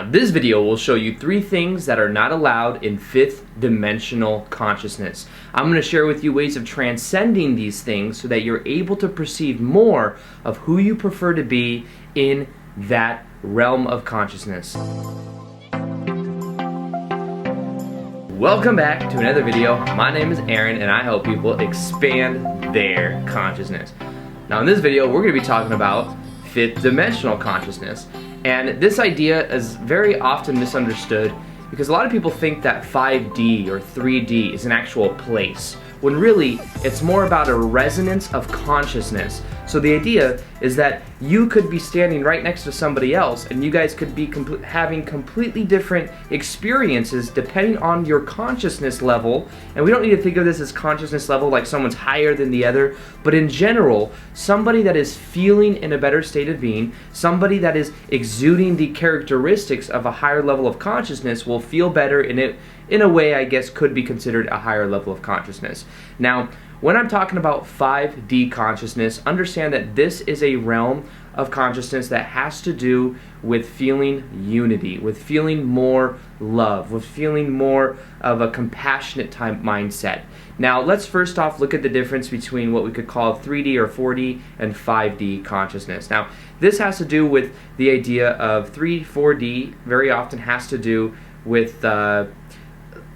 Now this video will show you 3 things that are not allowed in 5th dimensional consciousness. I'm going to share with you ways of transcending these things so that you're able to perceive more of who you prefer to be in that realm of consciousness. Welcome back to another video. My name is Aaron and I help people expand their consciousness. Now in this video we're going to be talking about 5th dimensional consciousness. And this idea is very often misunderstood because a lot of people think that 5D or 3D is an actual place, when really it's more about a resonance of consciousness. So the idea is that you could be standing right next to somebody else and you guys could be having completely different experiences depending on your consciousness level. And we don't need to think of this as consciousness level like someone's higher than the other, but in general, somebody that is feeling in a better state of being, somebody that is exuding the characteristics of a higher level of consciousness will feel better, and it in a way I guess could be considered a higher level of consciousness. Now when I'm talking about 5D consciousness, understand that this is a realm of consciousness that has to do with feeling unity, with feeling more love, with feeling more of a compassionate type mindset. Now let's first off look at the difference between what we could call 3D or 4D and 5D consciousness. Now this has to do with the idea of 4D very often has to do with a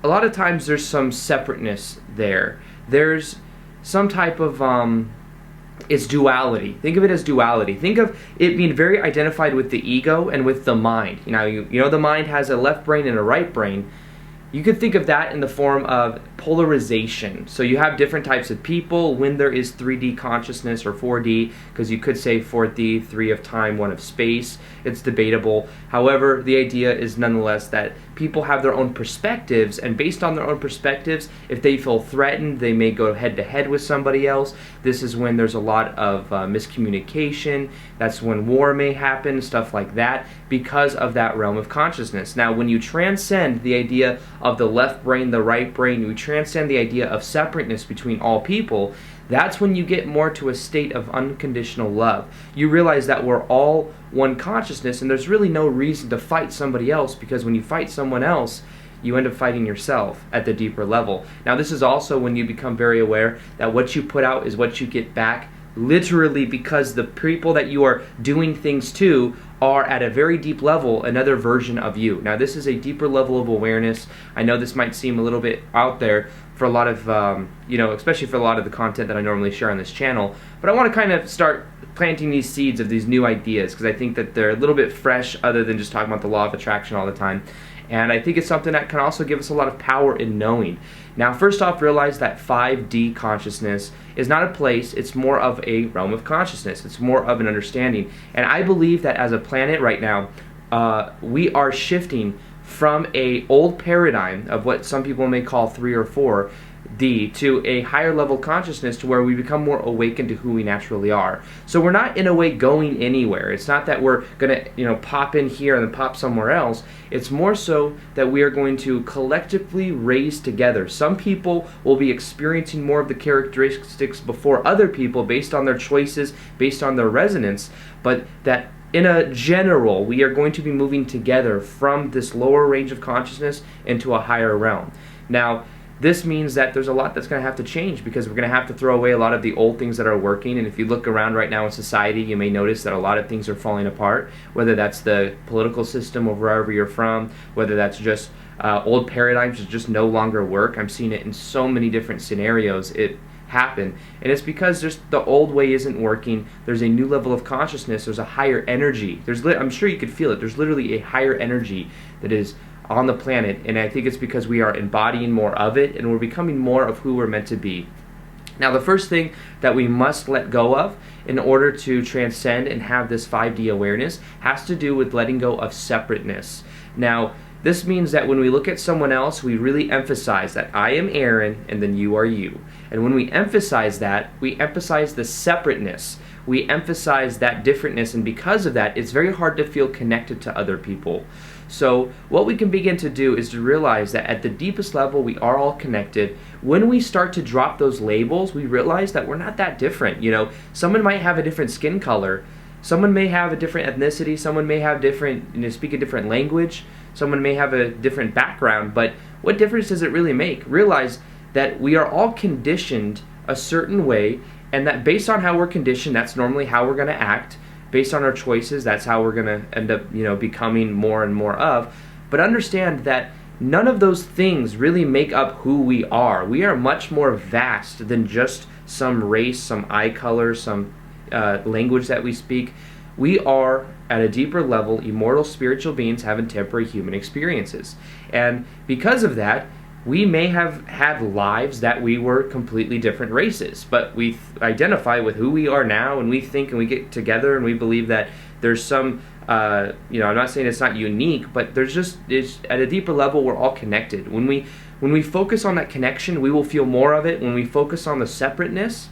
lot of times there's some separateness there. There's some type of it's duality. Think of it as duality. Think of it being very identified with the ego and with the mind. You know the mind has a left brain and a right brain. You could think of that in the form of polarization. So you have different types of people when there is 3D consciousness or 4D, because you could say 4D, 3 of time, 1 of space. It's debatable. However, the idea is nonetheless that people have their own perspectives, and based on their own perspectives, if they feel threatened, they may go head to head with somebody else. This is when there's a lot of miscommunication. That's when war may happen, stuff like that, because of that realm of consciousness. Now, when you transcend the idea of the left brain, the right brain, you transcend the idea of separateness between all people, that's when you get more to a state of unconditional love. You realize that we're all one consciousness and there's really no reason to fight somebody else, because when you fight someone else, you end up fighting yourself at the deeper level. Now this is also when you become very aware that what you put out is what you get back, literally, because the people that you are doing things to are at a very deep level another version of you. Now this is a deeper level of awareness. I know this might seem a little bit out there for a lot of, especially for a lot of the content that I normally share on this channel, but I want to kind of start planting these seeds of these new ideas because I think that they're a little bit fresh other than just talking about the law of attraction all the time. And I think it's something that can also give us a lot of power in knowing. Now first off, realize that 5D consciousness is not a place, it's more of a realm of consciousness. It's more of an understanding. And I believe that as a planet right now, we are shifting from a old paradigm of what some people may call 3 or 4D to a higher level consciousness, to where we become more awakened to who we naturally are. So we're not in a way going anywhere. It's not that we're gonna pop in here and then pop somewhere else. It's more so that we are going to collectively raise together. Some people will be experiencing more of the characteristics before other people based on their choices, based on their resonance, but that in a general, we are going to be moving together from this lower range of consciousness into a higher realm. Now, this means that there's a lot that's going to have to change, because we're going to have to throw away a lot of the old things that are working. And if you look around right now in society, you may notice that a lot of things are falling apart, whether that's the political system or wherever you're from, whether that's just old paradigms that just no longer work. I'm seeing it in so many different scenarios. It happen, and it's because the old way isn't working. There's a new level of consciousness. There's a higher energy. I'm sure you could feel it. There's literally a higher energy that is on the planet, and I think it's because we are embodying more of it and we're becoming more of who we're meant to be. Now the first thing that we must let go of in order to transcend and have this 5D awareness has to do with letting go of separateness. Now this means that when we look at someone else, we really emphasize that I am Aaron and then you are you. And when we emphasize that, we emphasize the separateness. We emphasize that differentness, and because of that, it's very hard to feel connected to other people. So what we can begin to do is to realize that at the deepest level, we are all connected. When we start to drop those labels, we realize that we're not that different. Someone might have a different skin color, Someone may have a different ethnicity, someone may have different, speak a different language, someone may have a different background, but what difference does it really make? Realize that we are all conditioned a certain way, and that based on how we're conditioned, that's normally how we're going to act. Based on our choices, that's how we're going to end up, becoming more and more of. But understand that none of those things really make up who we are. We are much more vast than just some race, some eye color, some language that we speak. We are, at a deeper level, immortal spiritual beings having temporary human experiences. And because of that, we may have had lives that we were completely different races, but we identify with who we are now, and we think and we get together and we believe that there's some, I'm not saying it's not unique, but there's at a deeper level, we're all connected. When we focus on that connection, we will feel more of it. When we focus on the separateness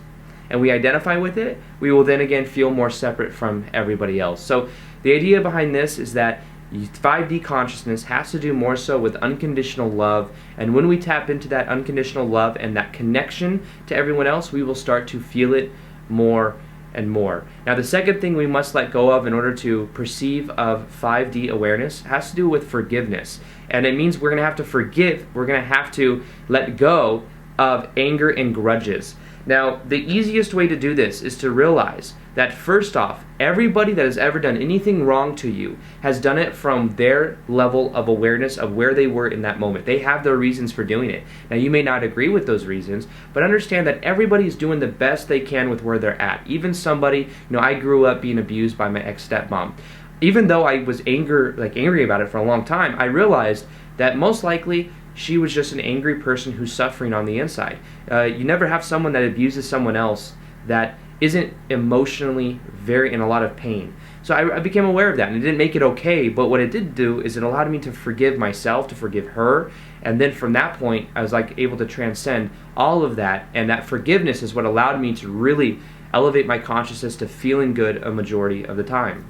and we identify with it, we will then again feel more separate from everybody else. So the idea behind this is that 5D consciousness has to do more so with unconditional love, and when we tap into that unconditional love and that connection to everyone else, we will start to feel it more and more. Now, the second thing we must let go of in order to perceive of 5D awareness has to do with forgiveness, and it means we're going to have to forgive, we're going to have to let go of anger and grudges. Now, the easiest way to do this is to realize that first off, everybody that has ever done anything wrong to you has done it from their level of awareness of where they were in that moment. They have their reasons for doing it. Now, you may not agree with those reasons, but understand that everybody's doing the best they can with where they're at. Even somebody, I grew up being abused by my ex-stepmom. Even though I was angry about it for a long time, I realized that most likely she was just an angry person who's suffering on the inside. You never have someone that abuses someone else that isn't emotionally very in a lot of pain. So I became aware of that, and it didn't make it okay, but what it did do is it allowed me to forgive myself, to forgive her, and then from that point I was able to transcend all of that, and that forgiveness is what allowed me to really elevate my consciousness to feeling good a majority of the time.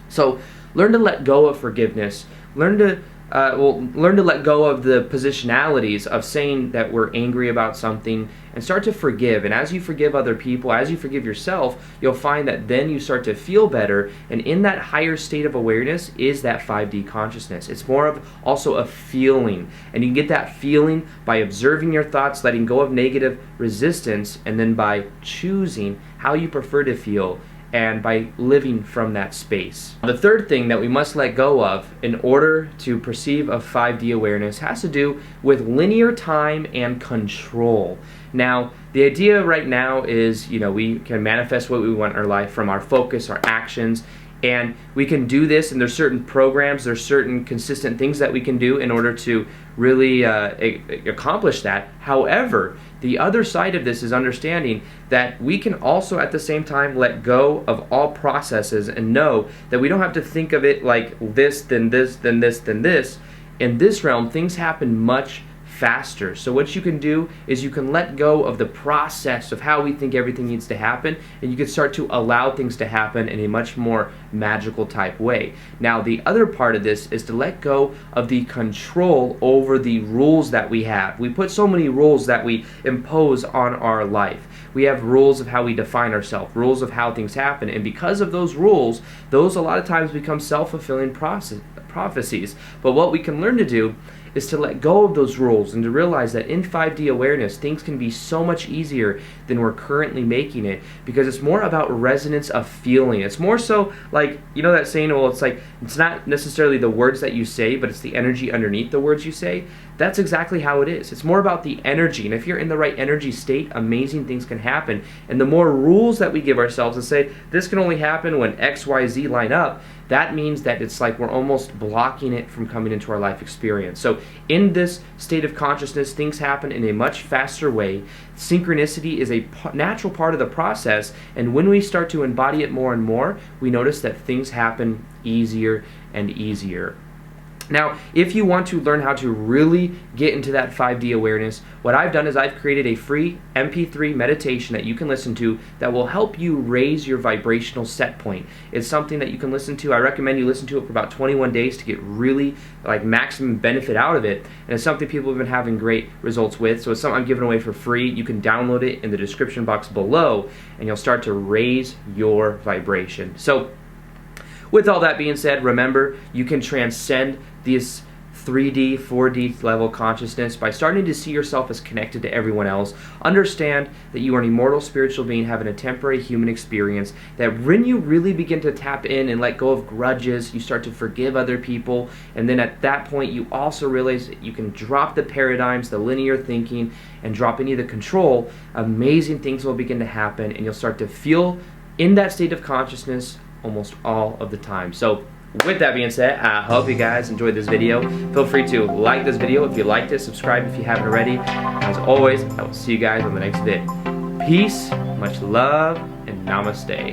So learn to let go of forgiveness. Learn to let go of the positionalities of saying that we're angry about something, and start to forgive. And as you forgive other people, as you forgive yourself, you'll find that then you start to feel better, and in that higher state of awareness is that 5D consciousness. It's more of also a feeling, and you can get that feeling by observing your thoughts, letting go of negative resistance, and then by choosing how you prefer to feel and by living from that space. The third thing that we must let go of in order to perceive a 5D awareness has to do with linear time and control. Now, the idea right now is, we can manifest what we want in our life from our focus, our actions, and we can do this, and there's certain programs, there's certain consistent things that we can do in order to really accomplish that. However, the other side of this is understanding that we can also at the same time let go of all processes and know that we don't have to think of it like this, then this, then this, then this. In this realm, things happen much faster. So what you can do is you can let go of the process of how we think everything needs to happen, and you can start to allow things to happen in a much more magical type way. Now, the other part of this is to let go of the control over the rules that we have. We put so many rules that we impose on our life. We have rules of how we define ourselves, rules of how things happen, and because of those rules, those a lot of times become self-fulfilling prophecies. But what we can learn to do is to let go of those rules and to realize that in 5D awareness, things can be so much easier than we're currently making it, because it's more about resonance of feeling. It's more so like, that saying, well, it's not necessarily the words that you say, but it's the energy underneath the words you say. That's exactly how it is. It's more about the energy, and if you're in the right energy state, amazing things can happen. And the more rules that we give ourselves and say, this can only happen when X, Y, Z line up, that means that it's like we're almost blocking it from coming into our life experience. So in this state of consciousness, things happen in a much faster way. Synchronicity is a natural part of the process, and when we start to embody it more and more, we notice that things happen easier and easier. Now, if you want to learn how to really get into that 5D awareness, what I've done is I've created a free MP3 meditation that you can listen to that will help you raise your vibrational set point. It's something that you can listen to. I recommend you listen to it for about 21 days to get really maximum benefit out of it. And it's something people have been having great results with. So it's something I'm giving away for free. You can download it in the description box below, and you'll start to raise your vibration. So with all that being said, remember, you can transcend this 3D, 4D level consciousness by starting to see yourself as connected to everyone else. Understand that you are an immortal spiritual being having a temporary human experience, that when you really begin to tap in and let go of grudges, you start to forgive other people, and then at that point you also realize that you can drop the paradigms, the linear thinking, and drop any of the control. Amazing things will begin to happen, and you'll start to feel in that state of consciousness almost all of the time. So with that being said, I hope you guys enjoyed this video. Feel free to like this video if you liked it, subscribe if you haven't already. As always, I will see you guys on the next vid. Peace, much love, and namaste.